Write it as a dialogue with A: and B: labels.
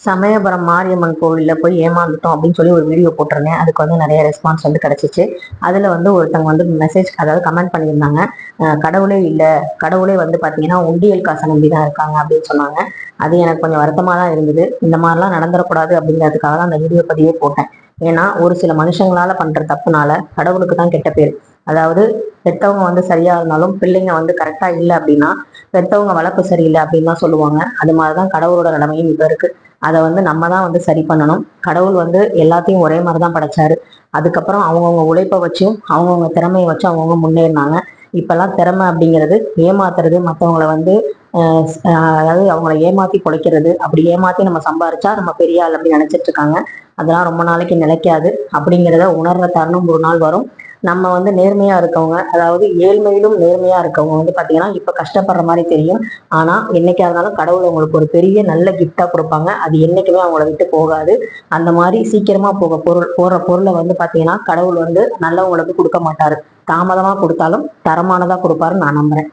A: சமயபுரம் மாரியம்மன் கோவிலில் போய் ஏமாந்துட்டோம் அப்படின்னு சொல்லி ஒரு வீடியோ போட்டிருந்தேன். அதுக்கு வந்து நிறைய ரெஸ்பான்ஸ் வந்து கிடச்சிச்சு. அதில் வந்து ஒருத்தவங்க வந்து மெசேஜ், அதாவது கமெண்ட் பண்ணியிருந்தாங்க. கடவுளே இல்லை, கடவுளே வந்து பார்த்தீங்கன்னா உண்டியல் காசை நம்பி தான் இருக்காங்க அப்படின்னு சொன்னாங்க. அது எனக்கு கொஞ்சம் வருத்தமாக தான் இருந்தது. இந்த மாதிரிலாம் நடந்துடக்கூடாது அப்படிங்கிறதுக்காக தான் அந்த வீடியோ பதிவே போட்டேன். ஏன்னா ஒரு சில மனுஷங்களால பண்ணுற தப்புனால கடவுளுக்கு தான் கெட்ட பேர். அதாவது பெற்றவங்க வந்து சரியா இருந்தாலும் பிள்ளைங்க வந்து கரெக்டா இல்லை அப்படின்னா பெற்றவங்க வளர்ப்பு சரியில்லை அப்படின்னு தான் சொல்லுவாங்க. அது மாதிரிதான் கடவுளோட நிலைமையும் இப்ப இருக்கு. அதை வந்து நம்ம தான் வந்து சரி பண்ணணும். கடவுள் வந்து எல்லாத்தையும் ஒரே மாதிரி தான் படைச்சாரு. அதுக்கப்புறம் அவங்கவுங்க உழைப்பை வச்சும் அவங்கவுங்க திறமையை வச்சு அவங்கவுங்க முன்னேறினாங்க. இப்பெல்லாம் திறமை அப்படிங்கிறது ஏமாத்துறது, மற்றவங்களை வந்து அதாவது அவங்கள ஏமாத்தி பொழைக்கிறது. அப்படி ஏமாத்தி நம்ம சம்பாரிச்சா நம்ம பெரிய ஆள் அப்படின்னு நினைச்சிட்டு இருக்காங்க. அதெல்லாம் ரொம்ப நாளைக்கு நிலைக்காது. அப்படிங்கிறத உணர்ற தருணம் ஒரு நாள் வரும். நம்ம வந்து நேர்மையா இருக்கவங்க, அதாவது ஏழ்மையிலும் நேர்மையா இருக்கவங்க வந்து பாத்தீங்கன்னா இப்ப கஷ்டப்படுற மாதிரி தெரியும். ஆனா என்னைக்கா இருந்தாலும் கடவுள் உங்களுக்கு ஒரு பெரிய நல்ல கிஃப்டா கொடுப்பாங்க. அது என்னைக்குமே அவங்கள விட்டு போகாது. அந்த மாதிரி சீக்கிரமா போற பொருளை வந்து பாத்தீங்கன்னா கடவுள் வந்து நல்லவங்களுக்கு கொடுக்க மாட்டாரு. தாமதமா கொடுத்தாலும் தரமானதா கொடுப்பாருன்னு நான் நம்புறேன்.